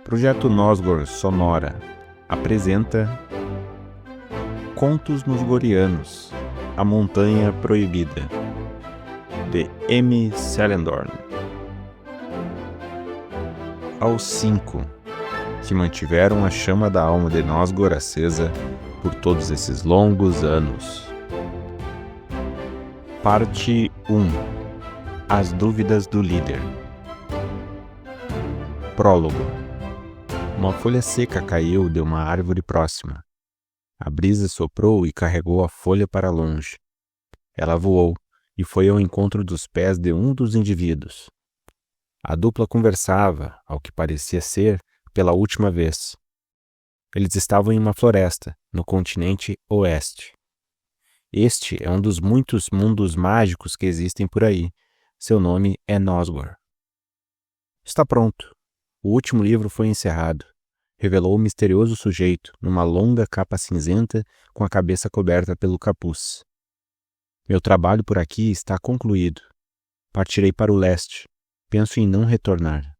Projeto Nosgor Sonora apresenta Contos Nosgorianos, A Montanha Proibida, de M. Selendorn. Aos 5, que mantiveram a chama da alma de Nosgor acesa por todos esses longos anos. Parte 1. As dúvidas do líder. Prólogo. Uma folha seca caiu de uma árvore próxima. A brisa soprou e carregou a folha para longe. Ela voou e foi ao encontro dos pés de um dos indivíduos. A dupla conversava, ao que parecia ser, pela última vez. Eles estavam em uma floresta, no continente oeste. Este é um dos muitos mundos mágicos que existem por aí. Seu nome é Nosgor. Está pronto. O último livro foi encerrado. Revelou o misterioso sujeito, numa longa capa cinzenta, com a cabeça coberta pelo capuz. Meu trabalho por aqui está concluído. Partirei para o leste. Penso em não retornar.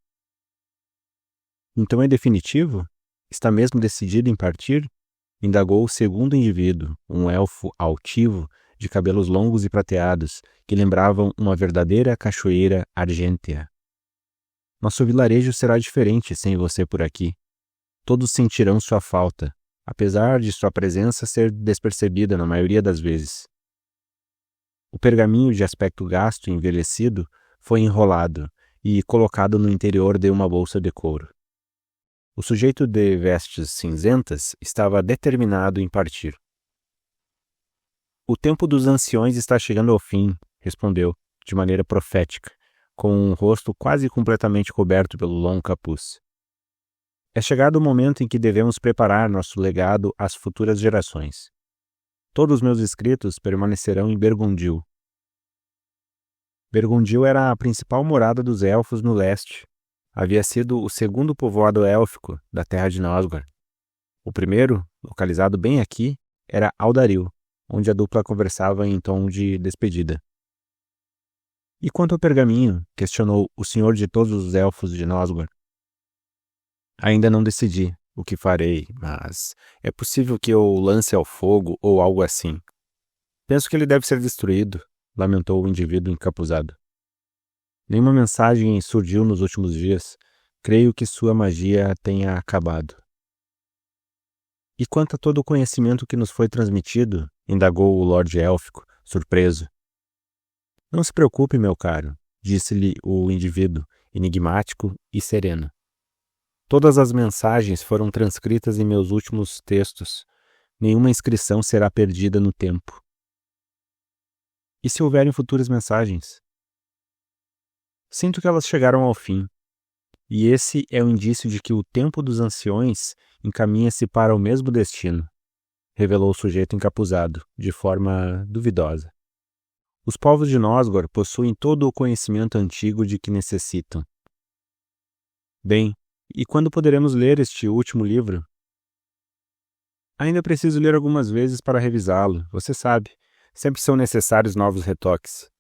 Então é definitivo? Está mesmo decidido em partir? Indagou o segundo indivíduo, um elfo altivo, de cabelos longos e prateados, que lembravam uma verdadeira cachoeira argêntea. Nosso vilarejo será diferente sem você por aqui. Todos sentirão sua falta, apesar de sua presença ser despercebida na maioria das vezes. O pergaminho de aspecto gasto e envelhecido foi enrolado e colocado no interior de uma bolsa de couro. O sujeito de vestes cinzentas estava determinado em partir. O tempo dos anciões está chegando ao fim, respondeu, de maneira profética, com um rosto quase completamente coberto pelo longo capuz. É chegado o momento em que devemos preparar nosso legado às futuras gerações. Todos os meus escritos permanecerão em Bergundil. Bergundil era a principal morada dos elfos no leste. Havia sido o segundo povoado élfico da terra de Nosgor. O primeiro, localizado bem aqui, era Aldaril, onde a dupla conversava em tom de despedida. E quanto ao pergaminho? Questionou o senhor de todos os elfos de Nosgor. Ainda não decidi o que farei, mas é possível que eu o lance ao fogo ou algo assim. Penso que ele deve ser destruído, lamentou o indivíduo encapuzado. Nenhuma mensagem surgiu nos últimos dias. Creio que sua magia tenha acabado. E quanto a todo o conhecimento que nos foi transmitido? Indagou o Lorde Élfico, surpreso. Não se preocupe, meu caro, disse-lhe o indivíduo, enigmático e sereno. Todas as mensagens foram transcritas em meus últimos textos. Nenhuma inscrição será perdida no tempo. E se houverem futuras mensagens? Sinto que elas chegaram ao fim. E esse é o indício de que o tempo dos anciões encaminha-se para o mesmo destino, revelou o sujeito encapuzado, de forma duvidosa. Os povos de Nosgor possuem todo o conhecimento antigo de que necessitam. Bem, e quando poderemos ler este último livro? Ainda preciso ler algumas vezes para revisá-lo, você sabe. Sempre são necessários novos retoques.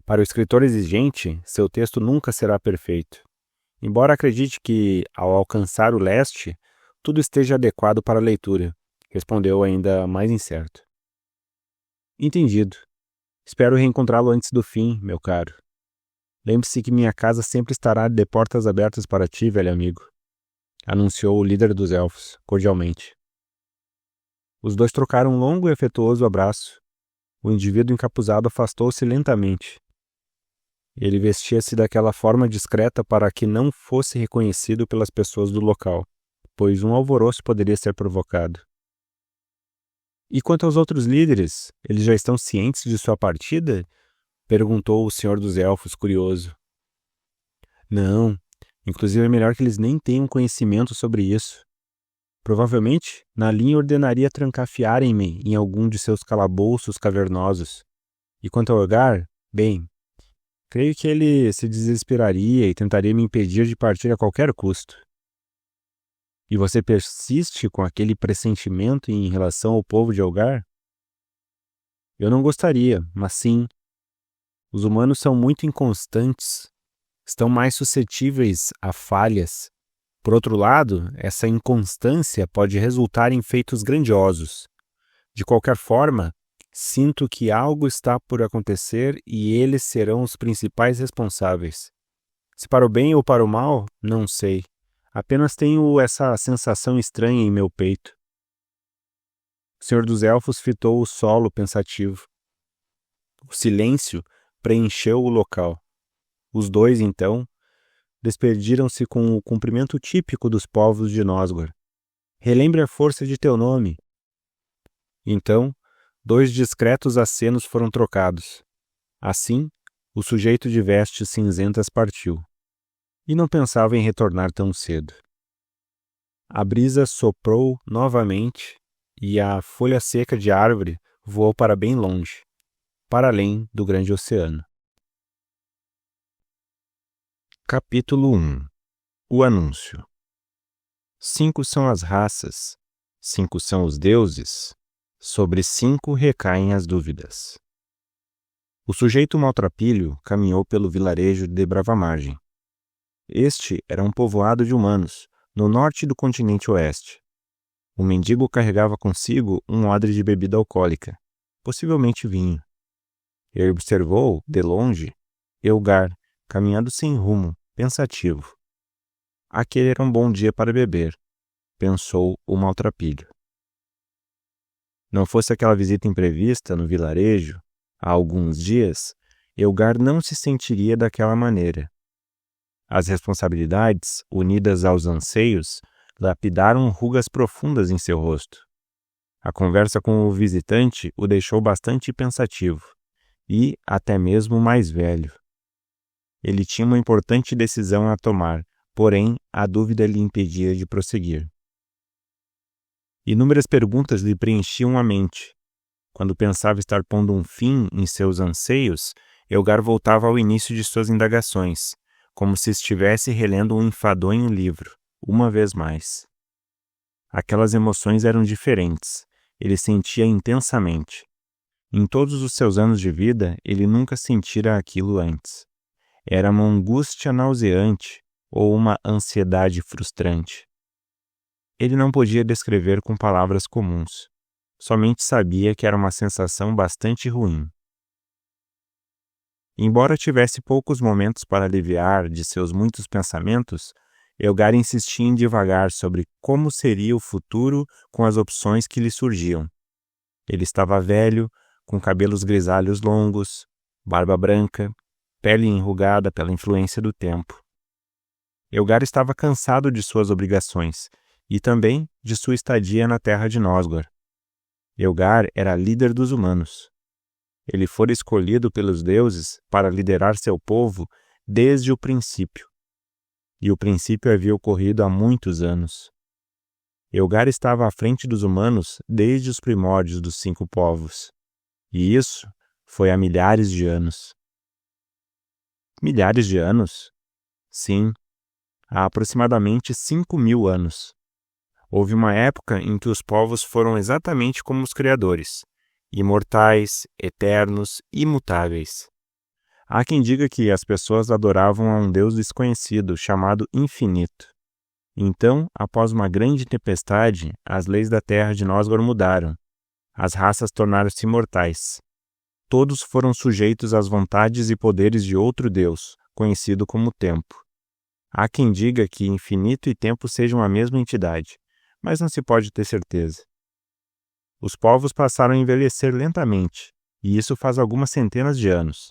Para o escritor exigente, seu texto nunca será perfeito. Embora acredite que, ao alcançar o leste, tudo esteja adequado para a leitura, respondeu ainda mais incerto. Entendido. Espero reencontrá-lo antes do fim, meu caro. Lembre-se que minha casa sempre estará de portas abertas para ti, velho amigo, anunciou o líder dos elfos, cordialmente. Os dois trocaram um longo e afetuoso abraço. O indivíduo encapuzado afastou-se lentamente. Ele vestia-se daquela forma discreta para que não fosse reconhecido pelas pessoas do local, pois um alvoroço poderia ser provocado. E quanto aos outros líderes, eles já estão cientes de sua partida? Perguntou o senhor dos elfos, curioso. Não, inclusive é melhor que eles nem tenham conhecimento sobre isso. Provavelmente, Nalin ordenaria trancafiarem-me em algum de seus calabouços cavernosos. E quanto ao Orgar, bem, creio que ele se desesperaria e tentaria me impedir de partir a qualquer custo. E você persiste com aquele pressentimento em relação ao povo de Elgar? Eu não gostaria, mas sim. Os humanos são muito inconstantes. Estão mais suscetíveis a falhas Por outro lado, essa inconstância pode resultar em feitos grandiosos. De qualquer forma, sinto que algo está por acontecer e eles serão os principais responsáveis. Se para o bem ou para o mal, não sei. Apenas tenho essa sensação estranha em meu peito. O Senhor dos Elfos fitou o solo pensativo. O silêncio preencheu o local. Os dois, então, despediram-se com o cumprimento típico dos povos de Nosgor. Relembre a força de teu nome. Então, 2 discretos acenos foram trocados. Assim, o sujeito de vestes cinzentas partiu. E não pensava em retornar tão cedo. A brisa soprou novamente e a folha seca de árvore voou para bem longe, para além do grande oceano. Capítulo 1. O anúncio. 5 são as raças, 5 são os deuses, sobre 5 recaem as dúvidas. O sujeito maltrapilho caminhou pelo vilarejo de Bravamargem. Este era um povoado de humanos, no norte do continente oeste. O mendigo carregava consigo um odre de bebida alcoólica, possivelmente vinho. Ele observou, de longe, Elgar, caminhando sem rumo, pensativo. Aquele era um bom dia para beber, pensou o maltrapilho. Não fosse aquela visita imprevista no vilarejo, há alguns dias, Elgar não se sentiria daquela maneira. As responsabilidades, unidas aos anseios, lapidaram rugas profundas em seu rosto. A conversa com o visitante o deixou bastante pensativo e até mesmo mais velho. Ele tinha uma importante decisão a tomar, porém a dúvida lhe impedia de prosseguir. Inúmeras perguntas lhe preenchiam a mente. Quando pensava estar pondo um fim em seus anseios, Elgar voltava ao início de suas indagações, como se estivesse relendo um enfadonho livro, uma vez mais. Aquelas emoções eram diferentes, ele sentia intensamente. Em todos os seus anos de vida, ele nunca sentira aquilo antes. Era uma angústia nauseante ou uma ansiedade frustrante. Ele não podia descrever com palavras comuns, somente sabia que era uma sensação bastante ruim. Embora tivesse poucos momentos para aliviar de seus muitos pensamentos, Elgar insistia em divagar sobre como seria o futuro com as opções que lhe surgiam. Ele estava velho, com cabelos grisalhos longos, barba branca, pele enrugada pela influência do tempo. Elgar estava cansado de suas obrigações e também de sua estadia na terra de Nosgor. Elgar era líder dos humanos. Ele fora escolhido pelos deuses para liderar seu povo desde o princípio. E o princípio havia ocorrido há muitos anos. Elgar estava à frente dos humanos desde os primórdios dos 5 povos. E isso foi há milhares de anos. Milhares de anos? Sim, há aproximadamente 5.000 anos. Houve uma época em que os povos foram exatamente como os criadores, imortais, eternos, imutáveis. Há quem diga que as pessoas adoravam a um Deus desconhecido chamado Infinito. Então, após uma grande tempestade, as leis da terra de Nosgor mudaram. As raças tornaram-se imortais. Todos foram sujeitos às vontades e poderes de outro Deus, conhecido como Tempo. Há quem diga que infinito e tempo sejam a mesma entidade, mas não se pode ter certeza. Os povos passaram a envelhecer lentamente, e isso faz algumas centenas de anos.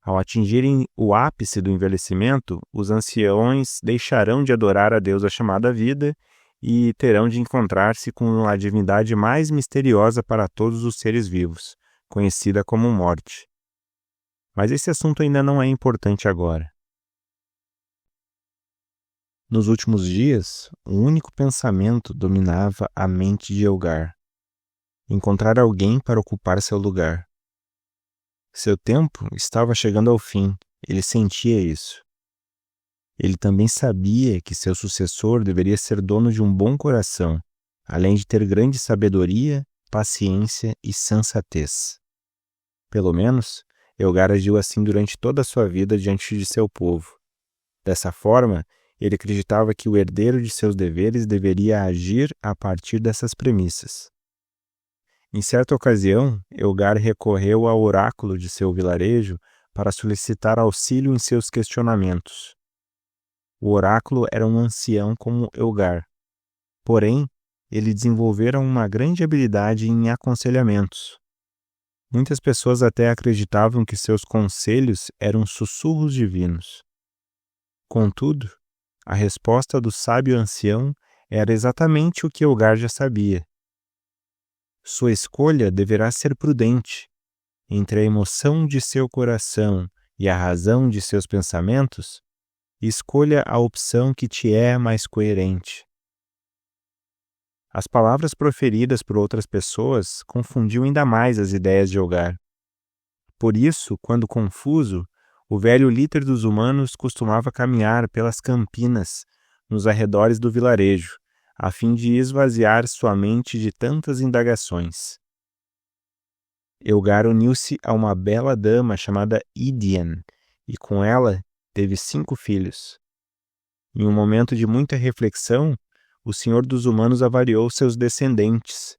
Ao atingirem o ápice do envelhecimento, os anciões deixarão de adorar a deusa chamada Vida e terão de encontrar-se com a divindade mais misteriosa para todos os seres vivos, conhecida como Morte. Mas esse assunto ainda não é importante agora. Nos últimos dias, um único pensamento dominava a mente de Elgar: encontrar alguém para ocupar seu lugar. Seu tempo estava chegando ao fim, ele sentia isso. Ele também sabia que seu sucessor deveria ser dono de um bom coração, além de ter grande sabedoria, paciência e sensatez. Pelo menos, Elgar agiu assim durante toda a sua vida diante de seu povo. Dessa forma, Ele acreditava que o herdeiro de seus deveres deveria agir a partir dessas premissas. Em certa ocasião, Elgar recorreu ao oráculo de seu vilarejo para solicitar auxílio em seus questionamentos. O oráculo era um ancião como Elgar. Porém, ele desenvolvera uma grande habilidade em aconselhamentos. Muitas pessoas até acreditavam que seus conselhos eram sussurros divinos. Contudo, a resposta do sábio ancião era exatamente o que Elgar já sabia. Sua escolha deverá ser prudente. Entre a emoção de seu coração e a razão de seus pensamentos, escolha a opção que te é mais coerente. As palavras proferidas por outras pessoas confundiam ainda mais as ideias de Elgar. Por isso, quando confuso, o velho líder dos humanos costumava caminhar pelas campinas nos arredores do vilarejo, a fim de esvaziar sua mente de tantas indagações. Elgar uniu-se a uma bela dama chamada Idian, e com ela teve 5 filhos. Em um momento de muita reflexão, o Senhor dos Humanos avaliou seus descendentes.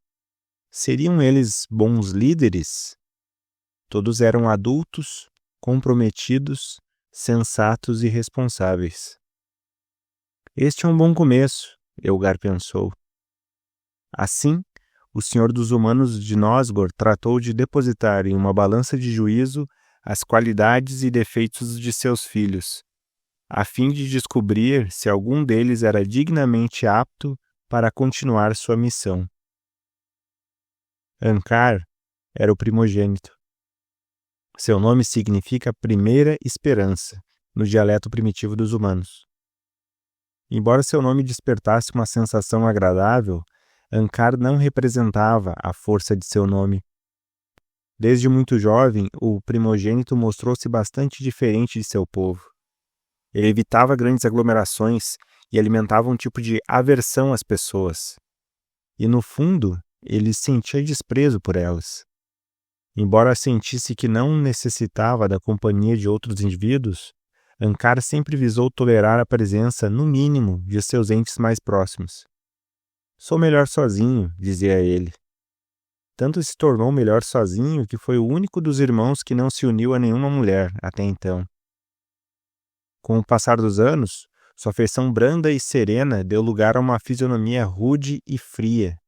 Seriam eles bons líderes? Todos eram adultos, comprometidos, sensatos e responsáveis. Este é um bom começo, Elgar pensou. Assim, o Senhor dos Humanos de Nosgor tratou de depositar em uma balança de juízo as qualidades e defeitos de seus filhos, a fim de descobrir se algum deles era dignamente apto para continuar sua missão. Ankar era o primogênito. Seu nome significa primeira esperança, no dialeto primitivo dos humanos. Embora seu nome despertasse uma sensação agradável, Ankar não representava a força de seu nome. Desde muito jovem, o primogênito mostrou-se bastante diferente de seu povo. Ele evitava grandes aglomerações e alimentava um tipo de aversão às pessoas. E, no fundo, ele sentia desprezo por elas. Embora sentisse que não necessitava da companhia de outros indivíduos, Ankar sempre visou tolerar a presença, no mínimo, de seus entes mais próximos. Sou melhor sozinho, dizia ele. Tanto se tornou melhor sozinho que foi o único dos irmãos que não se uniu a nenhuma mulher até então. Com o passar dos anos, sua feição branda e serena deu lugar a uma fisionomia rude e fria.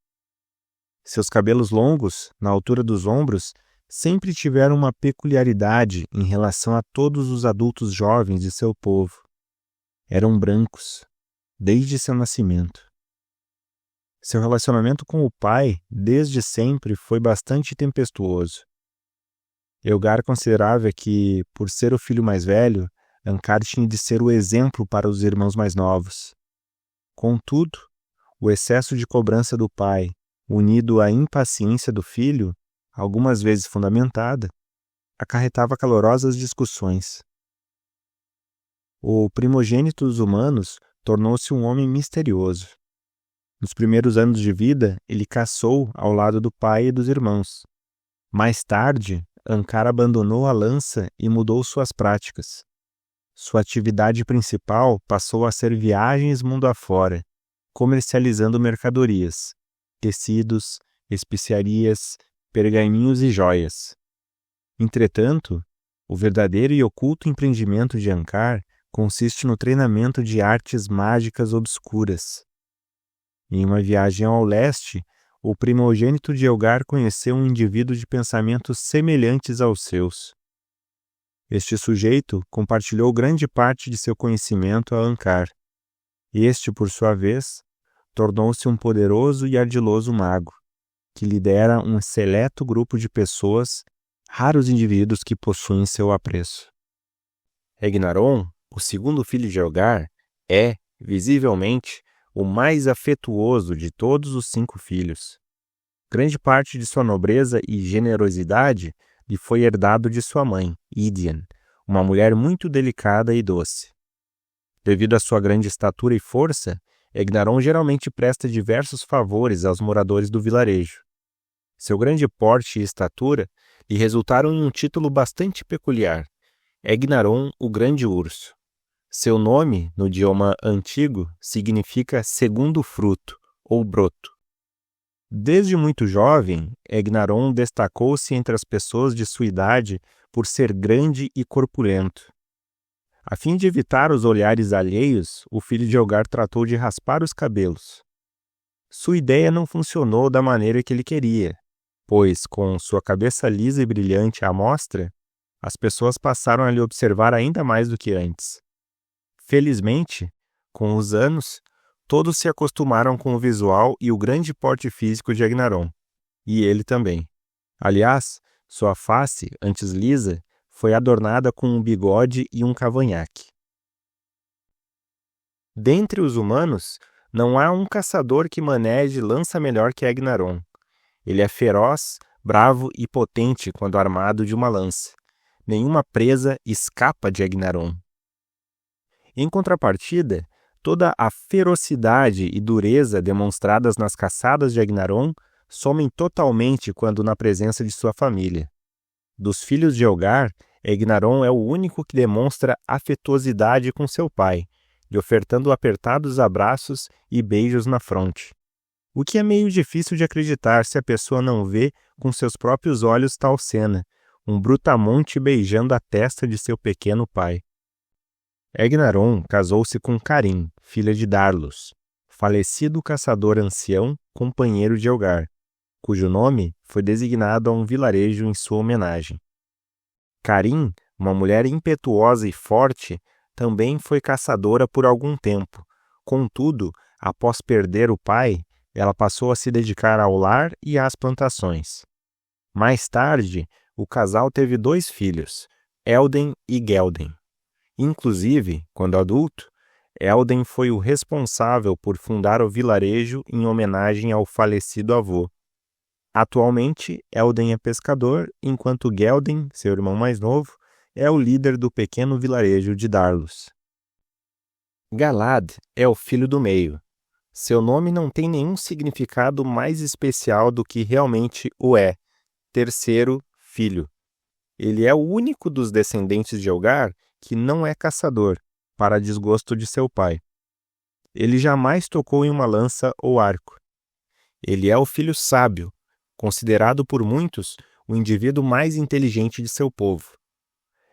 Seus cabelos longos, na altura dos ombros, sempre tiveram uma peculiaridade em relação a todos os adultos jovens de seu povo. Eram brancos, desde seu nascimento. Seu relacionamento com o pai, desde sempre, foi bastante tempestuoso. Elgar considerava que, por ser o filho mais velho, Ankar tinha de ser o exemplo para os irmãos mais novos. Contudo, o excesso de cobrança do pai, unido à impaciência do filho, algumas vezes fundamentada, acarretava calorosas discussões. O primogênito dos humanos tornou-se um homem misterioso. Nos primeiros anos de vida, ele caçou ao lado do pai e dos irmãos. Mais tarde, Ankar abandonou a lança e mudou suas práticas. Sua atividade principal passou a ser viagens mundo afora, comercializando mercadorias, tecidos, especiarias, pergaminhos e joias. Entretanto, o verdadeiro e oculto empreendimento de Ankar consiste no treinamento de artes mágicas obscuras. Em uma viagem ao leste, o primogênito de Elgar conheceu um indivíduo de pensamentos semelhantes aos seus. Este sujeito compartilhou grande parte de seu conhecimento a Ankar. Este, por sua vez, tornou-se um poderoso e ardiloso mago, que lidera um seleto grupo de pessoas, raros indivíduos que possuem seu apreço. Egnaron, o segundo filho de Elgar, é, visivelmente, o mais afetuoso de todos os 5 filhos. Grande parte de sua nobreza e generosidade lhe foi herdado de sua mãe, Idian, uma mulher muito delicada e doce. Devido à sua grande estatura e força, Egnaron geralmente presta diversos favores aos moradores do vilarejo. Seu grande porte e estatura lhe resultaram em um título bastante peculiar, Egnaron, o Grande Urso. Seu nome, no idioma antigo, significa segundo fruto, ou broto. Desde muito jovem, Egnaron destacou-se entre as pessoas de sua idade por ser grande e corpulento. A fim de evitar os olhares alheios, o filho de Elgar tratou de raspar os cabelos. Sua ideia não funcionou da maneira que ele queria, pois, com sua cabeça lisa e brilhante à mostra, as pessoas passaram a lhe observar ainda mais do que antes. Felizmente, com os anos, todos se acostumaram com o visual e o grande porte físico de Egnaron, e ele também. Aliás, sua face, antes lisa, foi adornada com um bigode e um cavanhaque. Dentre os humanos, não há um caçador que maneje lança melhor que Egnaron. Ele é feroz, bravo e potente quando armado de uma lança. Nenhuma presa escapa de Egnaron. Em contrapartida, toda a ferocidade e dureza demonstradas nas caçadas de Egnaron somem totalmente quando na presença de sua família. Dos filhos de Elgar, Egnaron é o único que demonstra afetuosidade com seu pai, lhe ofertando apertados abraços e beijos na fronte. O que é meio difícil de acreditar se a pessoa não vê com seus próprios olhos tal cena, um brutamonte beijando a testa de seu pequeno pai. Egnaron casou-se com Carim, filha de Darlos, falecido caçador ancião, companheiro de Elgar, cujo nome foi designado a um vilarejo em sua homenagem. Carim, uma mulher impetuosa e forte, também foi caçadora por algum tempo. Contudo, após perder o pai, ela passou a se dedicar ao lar e às plantações. Mais tarde, o casal teve 2 filhos, Elden e Gelden. Inclusive, quando adulto, Elden foi o responsável por fundar o vilarejo em homenagem ao falecido avô. Atualmente, Elden é pescador, enquanto Gelden, seu irmão mais novo, é o líder do pequeno vilarejo de Darlos. Galad é o filho do meio. Seu nome não tem nenhum significado mais especial do que realmente o é, terceiro filho. Ele é o único dos descendentes de Elgar que não é caçador, para desgosto de seu pai. Ele jamais tocou em uma lança ou arco. Ele é o filho sábio, considerado por muitos o indivíduo mais inteligente de seu povo.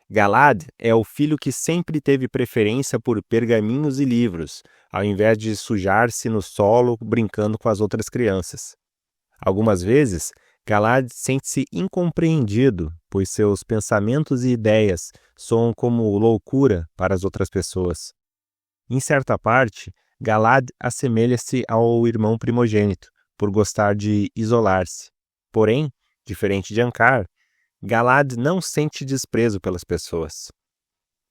Galad é o filho que sempre teve preferência por pergaminhos e livros, ao invés de sujar-se no solo brincando com as outras crianças. Algumas vezes, Galad sente-se incompreendido, pois seus pensamentos e ideias soam como loucura para as outras pessoas. Em certa parte, Galad assemelha-se ao irmão primogênito, por gostar de isolar-se. Porém, diferente de Ankar, Galad não sente desprezo pelas pessoas.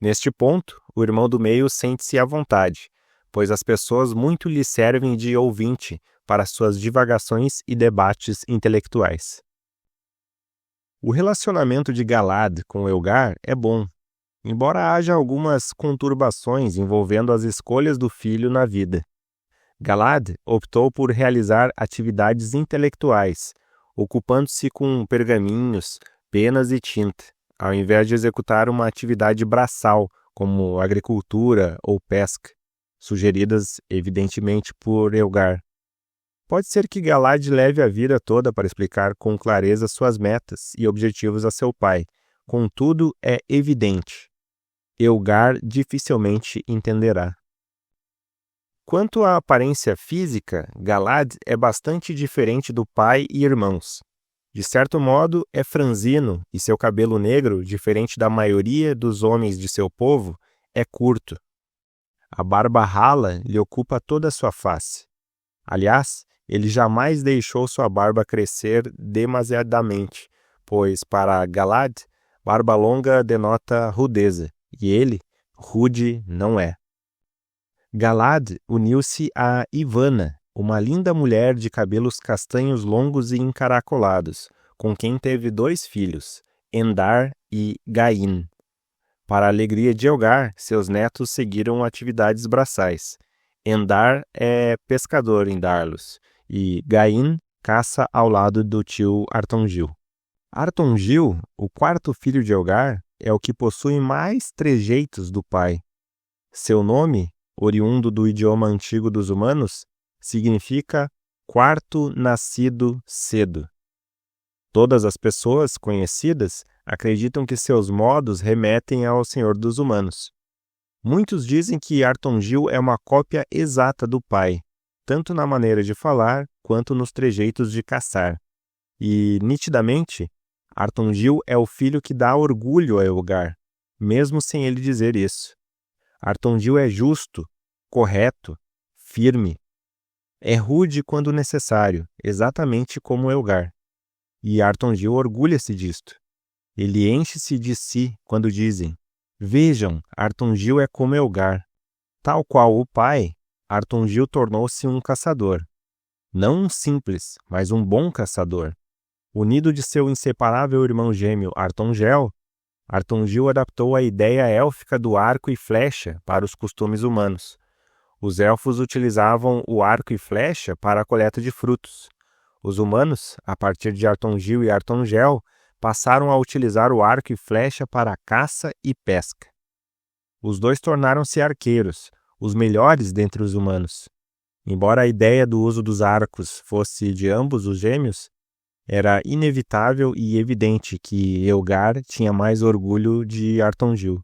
Neste ponto, o irmão do meio sente-se à vontade, pois as pessoas muito lhe servem de ouvinte para suas divagações e debates intelectuais. O relacionamento de Galad com Elgar é bom, embora haja algumas conturbações envolvendo as escolhas do filho na vida. Galad optou por realizar atividades intelectuais, ocupando-se com pergaminhos, penas e tinta, ao invés de executar uma atividade braçal, como agricultura ou pesca, sugeridas evidentemente por Elgar. Pode ser que Galad leve a vida toda para explicar com clareza suas metas e objetivos a seu pai, contudo é evidente. Elgar dificilmente entenderá. Quanto à aparência física, Galad é bastante diferente do pai e irmãos. De certo modo, é franzino e seu cabelo negro, diferente da maioria dos homens de seu povo, é curto. A barba rala lhe ocupa toda a sua face. Aliás, ele jamais deixou sua barba crescer demasiadamente, pois para Galad, barba longa denota rudeza, e ele, rude, não é. Galad uniu-se a Ivana, uma linda mulher de cabelos castanhos longos e encaracolados, com quem teve 2 filhos, Endar e Gain. Para a alegria de Elgar, seus netos seguiram atividades braçais. Endar é pescador em Darlos, e Gain caça ao lado do tio Artongil. Artongil, o 4º filho de Elgar, é o que possui mais trejeitos do pai. Seu nome, oriundo do idioma antigo dos humanos, significa quarto nascido cedo. Todas as pessoas conhecidas acreditam que seus modos remetem ao Senhor dos Humanos. Muitos dizem que Artongil é uma cópia exata do pai, tanto na maneira de falar quanto nos trejeitos de caçar. E, nitidamente, Artongil é o filho que dá orgulho a Elgar, mesmo sem ele dizer isso. Artongil é justo, correto, firme. É rude quando necessário, exatamente como Elgar. E Artongil orgulha-se disto. Ele enche-se de si quando dizem: vejam, Artongil é como Elgar. Tal qual o pai, Artongil tornou-se um caçador. Não um simples, mas um bom caçador. Unido de seu inseparável irmão gêmeo Artongel, Artongil adaptou a ideia élfica do arco e flecha para os costumes humanos. Os elfos utilizavam o arco e flecha para a coleta de frutos. Os humanos, a partir de Artongil e Artongel, passaram a utilizar o arco e flecha para a caça e pesca. Os dois tornaram-se arqueiros, os melhores dentre os humanos. Embora a ideia do uso dos arcos fosse de ambos os gêmeos, era inevitável e evidente que Elgar tinha mais orgulho de Artongil.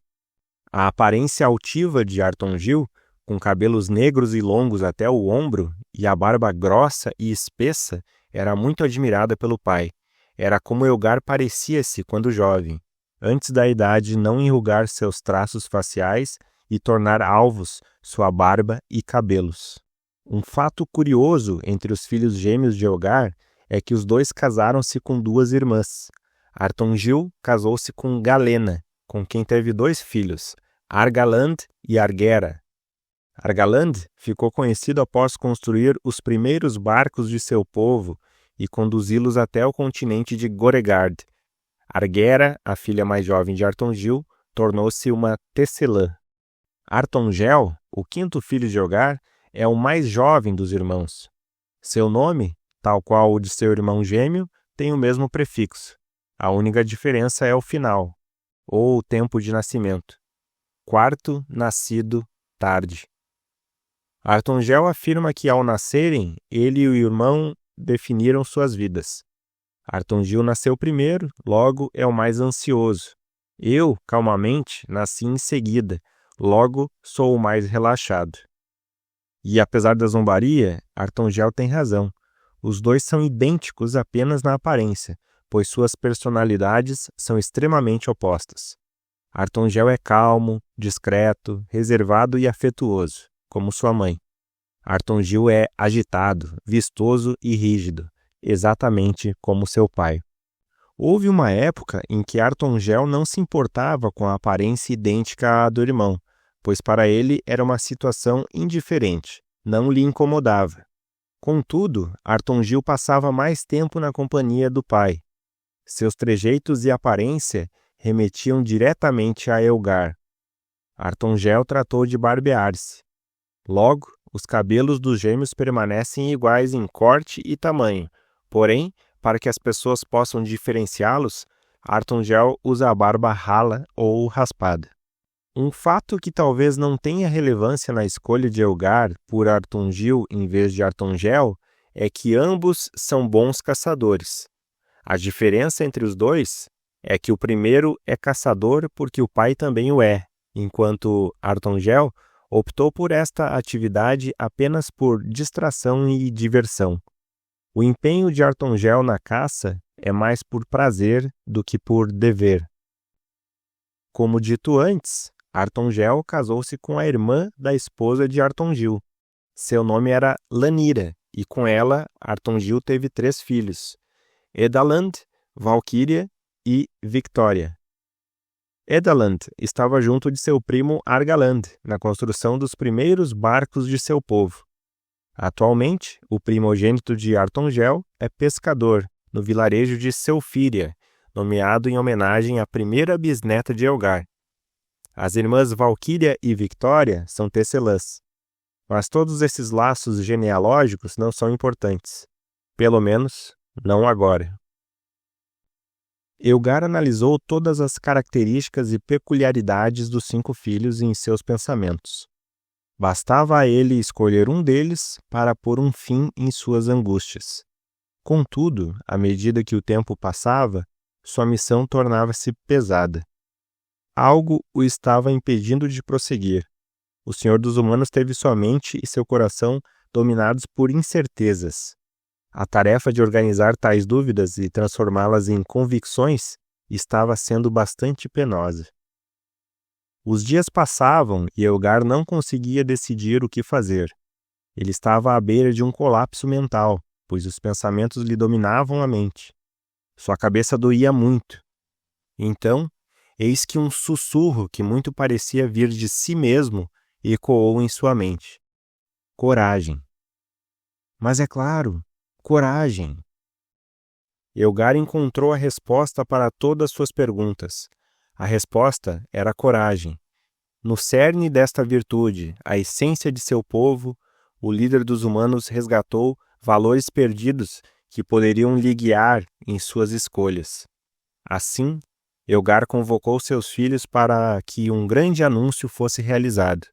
A aparência altiva de Artongil, com cabelos negros e longos até o ombro e a barba grossa e espessa, era muito admirada pelo pai. Era como Elgar parecia-se quando jovem, antes da idade não enrugar seus traços faciais e tornar alvos sua barba e cabelos. Um fato curioso entre os filhos gêmeos de Elgar é que os dois casaram-se com duas irmãs. Artongil casou-se com Galena, com quem teve dois filhos, Argaland e Argera. Argaland ficou conhecido após construir os primeiros barcos de seu povo e conduzi-los até o continente de Goregard. Argera, a filha mais jovem de Artongil, tornou-se uma tecelã. Artongel, o quinto filho de Elgar, é o mais jovem dos irmãos. Seu nome, tal qual o de seu irmão gêmeo, tem o mesmo prefixo. A única diferença é o final, ou o tempo de nascimento. Quarto nascido tarde. Artongel afirma que ao nascerem, ele e o irmão definiram suas vidas. Artongil nasceu primeiro, logo é o mais ansioso. Eu, calmamente, nasci em seguida, logo sou o mais relaxado. E apesar da zombaria, Artongel tem razão. Os dois são idênticos apenas na aparência, pois suas personalidades são extremamente opostas. Artongel é calmo, discreto, reservado e afetuoso, como sua mãe. Artongil é agitado, vistoso e rígido, exatamente como seu pai. Houve uma época em que Artongel não se importava com a aparência idêntica à do irmão, pois para ele era uma situação indiferente, não lhe incomodava. Contudo, Artongil passava mais tempo na companhia do pai. Seus trejeitos e aparência remetiam diretamente a Elgar. Artongel tratou de barbear-se. Logo, os cabelos dos gêmeos permanecem iguais em corte e tamanho, porém, para que as pessoas possam diferenciá-los, Artongel usa a barba rala ou raspada. Um fato que talvez não tenha relevância na escolha de Elgar por Artongil em vez de Artongel é que ambos são bons caçadores. A diferença entre os dois é que o primeiro é caçador porque o pai também o é, enquanto Artongel optou por esta atividade apenas por distração e diversão. O empenho de Artongel na caça é mais por prazer do que por dever. Como dito antes, Artongel casou-se com a irmã da esposa de Artongil. Seu nome era Lanira, e com ela Artongil teve 3 filhos, Edaland, Valquíria e Victória. Edaland estava junto de seu primo Argaland na construção dos primeiros barcos de seu povo. Atualmente, o primogênito de Artongel é pescador no vilarejo de Selfíria, nomeado em homenagem à primeira bisneta de Elgar. As irmãs Valquíria e Victória são tecelãs. Mas todos esses laços genealógicos não são importantes. Pelo menos, não agora. Elgar analisou todas as características e peculiaridades dos 5 filhos em seus pensamentos. Bastava a ele escolher um deles para pôr um fim em suas angústias. Contudo, à medida que o tempo passava, sua missão tornava-se pesada. Algo o estava impedindo de prosseguir. O Senhor dos Humanos teve sua mente e seu coração dominados por incertezas. A tarefa de organizar tais dúvidas e transformá-las em convicções estava sendo bastante penosa. Os dias passavam e Elgar não conseguia decidir o que fazer. Ele estava à beira de um colapso mental, pois os pensamentos lhe dominavam a mente. Sua cabeça doía muito. Então, eis que um sussurro que muito parecia vir de si mesmo ecoou em sua mente. Coragem. Mas é claro, coragem. Elgar encontrou a resposta para todas suas perguntas. A resposta era coragem. No cerne desta virtude, a essência de seu povo, o líder dos humanos resgatou valores perdidos que poderiam lhe guiar em suas escolhas. Assim, Elgar convocou seus filhos para que um grande anúncio fosse realizado.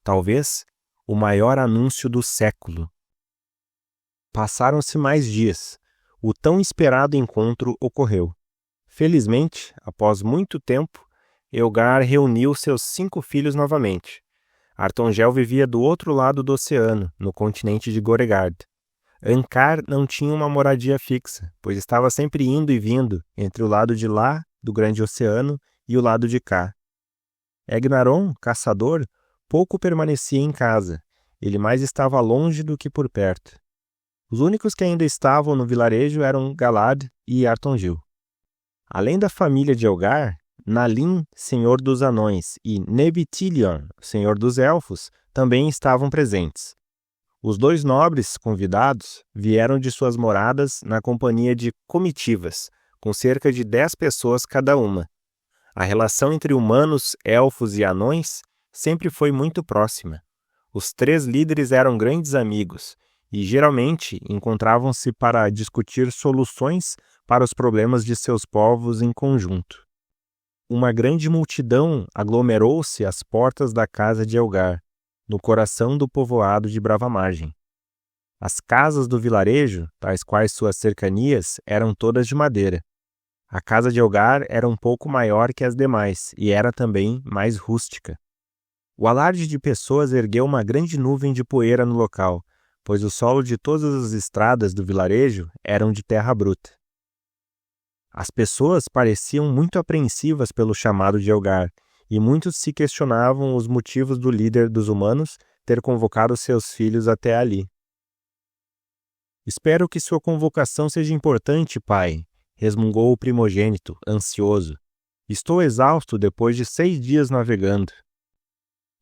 Talvez o maior anúncio do século. Passaram-se mais dias. O tão esperado encontro ocorreu. Felizmente, após muito tempo, Elgar reuniu seus 5 filhos novamente. Artongel vivia do outro lado do oceano, no continente de Goregard. Ankar não tinha uma moradia fixa, pois estava sempre indo e vindo entre o lado de lá do grande oceano e o lado de cá. Egnaron, caçador, pouco permanecia em casa. Ele mais estava longe do que por perto. Os únicos que ainda estavam no vilarejo eram Galad e Artongil. Além da família de Elgar, Nalin, senhor dos anões, e Nebitilion, senhor dos elfos, também estavam presentes. Os 2 nobres convidados vieram de suas moradas na companhia de comitivas, com cerca de 10 pessoas cada uma. A relação entre humanos, elfos e anões sempre foi muito próxima. Os 3 líderes eram grandes amigos e geralmente encontravam-se para discutir soluções para os problemas de seus povos em conjunto. Uma grande multidão aglomerou-se às portas da casa de Elgar, no coração do povoado de Brava-Margem. As casas do vilarejo, tais quais suas cercanias, eram todas de madeira. A casa de Elgar era um pouco maior que as demais e era também mais rústica. O alarde de pessoas ergueu uma grande nuvem de poeira no local, pois o solo de todas as estradas do vilarejo eram de terra bruta. As pessoas pareciam muito apreensivas pelo chamado de Elgar, e muitos se questionavam os motivos do líder dos humanos ter convocado seus filhos até ali. Espero que sua convocação seja importante, pai, resmungou o primogênito, ansioso. Estou exausto depois de 6 dias navegando.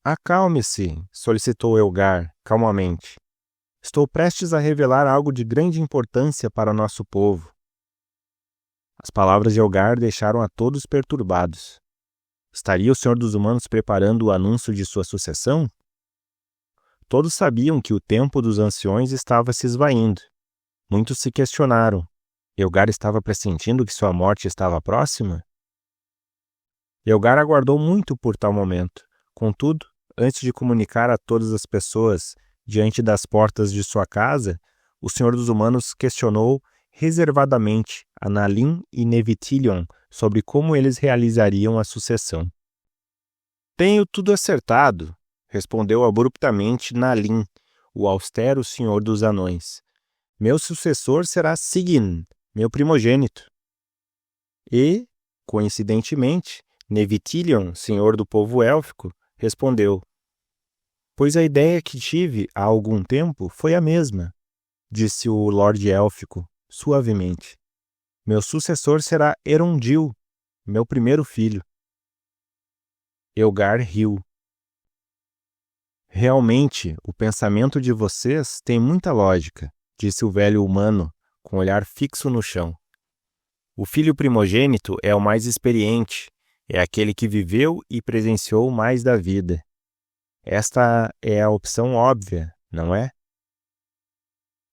Acalme-se, solicitou Elgar, calmamente. Estou prestes a revelar algo de grande importância para nosso povo. As palavras de Elgar deixaram a todos perturbados. Estaria o Senhor dos Humanos preparando o anúncio de sua sucessão? Todos sabiam que o tempo dos anciões estava se esvaindo. Muitos se questionaram. Elgar estava pressentindo que sua morte estava próxima? Elgar aguardou muito por tal momento. Contudo, antes de comunicar a todas as pessoas diante das portas de sua casa, o Senhor dos Humanos questionou reservadamente a Nalin e Nebitilion sobre como eles realizariam a sucessão. Tenho tudo acertado, respondeu abruptamente Nalin, o austero senhor dos anões. Meu sucessor será Sigyn, meu primogênito. E, coincidentemente, Nebitilion, senhor do povo élfico, respondeu: Pois a ideia que tive há algum tempo foi a mesma, disse o Lorde Élfico, suavemente. Meu sucessor será Erondil, meu primeiro filho. Elgar riu. Realmente, o pensamento de vocês tem muita lógica, disse o velho humano, com o olhar fixo no chão. O filho primogênito é o mais experiente, é aquele que viveu e presenciou mais da vida. Esta é a opção óbvia, não é?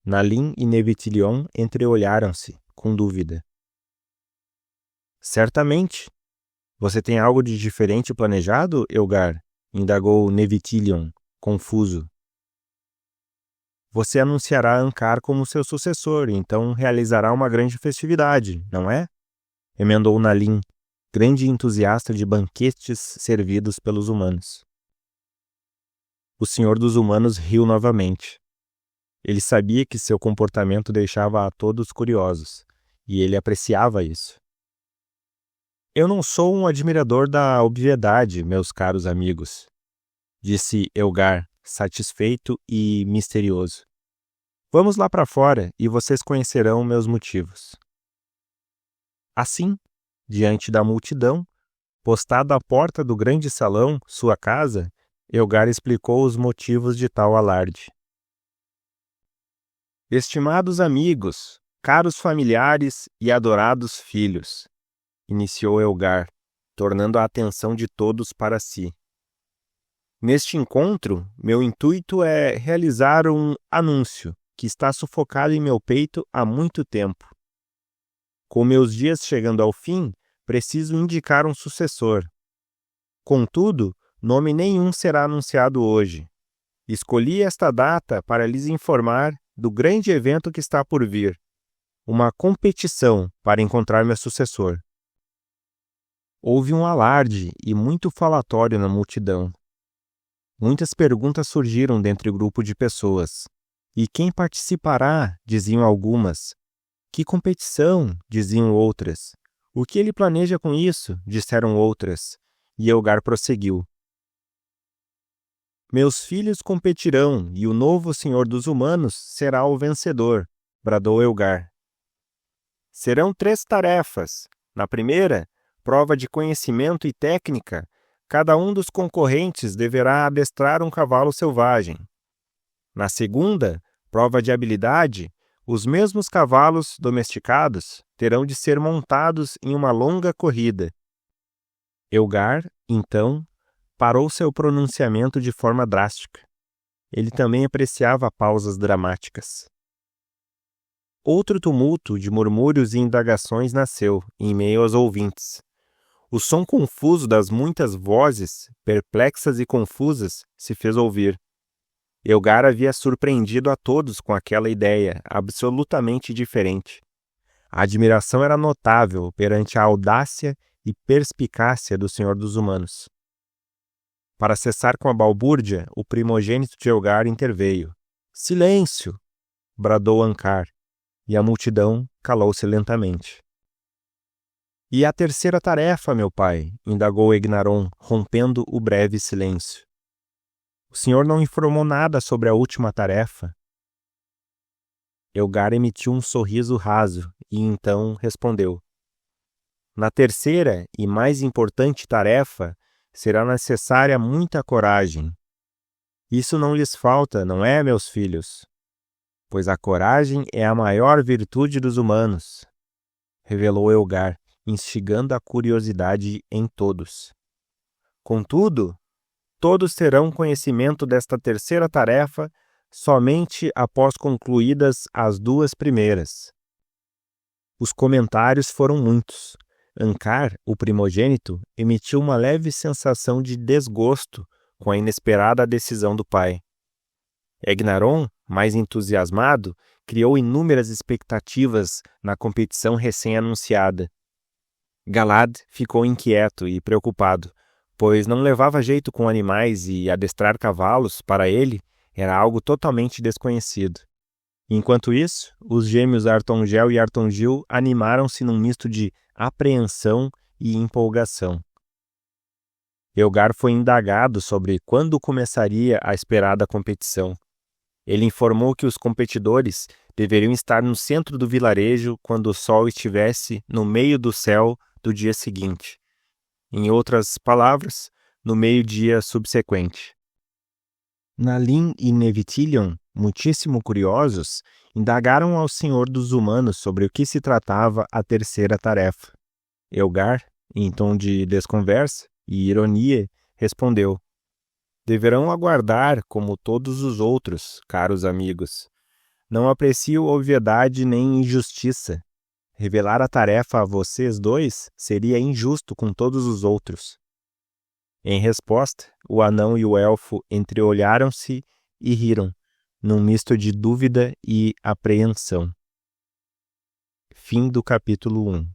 Nalin e Nebitilion entreolharam-se, com dúvida. Certamente. Você tem algo de diferente planejado, Elgar? Indagou Nevitilion, confuso. Você anunciará Ankar como seu sucessor, então realizará uma grande festividade, não é? Emendou Nalin, grande entusiasta de banquetes servidos pelos humanos. O senhor dos humanos riu novamente. Ele sabia que seu comportamento deixava a todos curiosos, e ele apreciava isso. Eu não sou um admirador da obviedade, meus caros amigos, disse Elgar, satisfeito e misterioso. Vamos lá para fora e vocês conhecerão meus motivos. Assim, diante da multidão, postado à porta do grande salão, sua casa, Elgar explicou os motivos de tal alarde. Estimados amigos, caros familiares e adorados filhos, iniciou Elgar, tornando a atenção de todos para si. Neste encontro, meu intuito é realizar um anúncio que está sufocado em meu peito há muito tempo. Com meus dias chegando ao fim, preciso indicar um sucessor. Contudo, nome nenhum será anunciado hoje. Escolhi esta data para lhes informar do grande evento que está por vir, uma competição para encontrar meu sucessor. Houve um alarde e muito falatório na multidão. Muitas perguntas surgiram dentre o grupo de pessoas. E quem participará? Diziam algumas. Que competição? Diziam outras. O que ele planeja com isso? Disseram outras. E Elgar prosseguiu. Meus filhos competirão, e o novo senhor dos humanos será o vencedor, bradou Elgar. Serão 3 tarefas. Na primeira, prova de conhecimento e técnica, cada um dos concorrentes deverá adestrar um cavalo selvagem. Na segunda, prova de habilidade, os mesmos cavalos domesticados terão de ser montados em uma longa corrida. Elgar, então, parou seu pronunciamento de forma drástica. Ele também apreciava pausas dramáticas. Outro tumulto de murmúrios e indagações nasceu em meio aos ouvintes. O som confuso das muitas vozes, perplexas e confusas, se fez ouvir. Elgar havia surpreendido a todos com aquela ideia absolutamente diferente. A admiração era notável perante a audácia e perspicácia do Senhor dos Humanos. Para cessar com a balbúrdia, o primogênito de Elgar interveio. Silêncio! Bradou Ankar, e a multidão calou-se lentamente. E a terceira tarefa, meu pai? Indagou Egnaron, rompendo o breve silêncio. O senhor não informou nada sobre a última tarefa. Elgar emitiu um sorriso raso e então respondeu. Na terceira e mais importante tarefa, será necessária muita coragem. Isso não lhes falta, não é, meus filhos? Pois a coragem é a maior virtude dos humanos, revelou Elgar, instigando a curiosidade em todos. Contudo, todos terão conhecimento desta terceira tarefa somente após concluídas as 2 primeiras. Os comentários foram muitos. Ankar, o primogênito, emitiu uma leve sensação de desgosto com a inesperada decisão do pai. Egnaron, mais entusiasmado, criou inúmeras expectativas na competição recém-anunciada. Galad ficou inquieto e preocupado, pois não levava jeito com animais e adestrar cavalos, para ele, era algo totalmente desconhecido. Enquanto isso, os gêmeos Artongel e Artongil animaram-se num misto de apreensão e empolgação. Elgar foi indagado sobre quando começaria a esperada competição. Ele informou que os competidores deveriam estar no centro do vilarejo quando o sol estivesse no meio do céu do dia seguinte. Em outras palavras, no meio-dia subsequente. Nalin e Nevitilion, muitíssimo curiosos, indagaram ao Senhor dos Humanos sobre o que se tratava a terceira tarefa. Elgar, em tom de desconversa e ironia, respondeu: Deverão aguardar como todos os outros, caros amigos. Não aprecio obviedade nem injustiça. Revelar a tarefa a vocês dois seria injusto com todos os outros. Em resposta, o anão e o elfo entreolharam-se e riram, num misto de dúvida e apreensão. Fim do capítulo 1.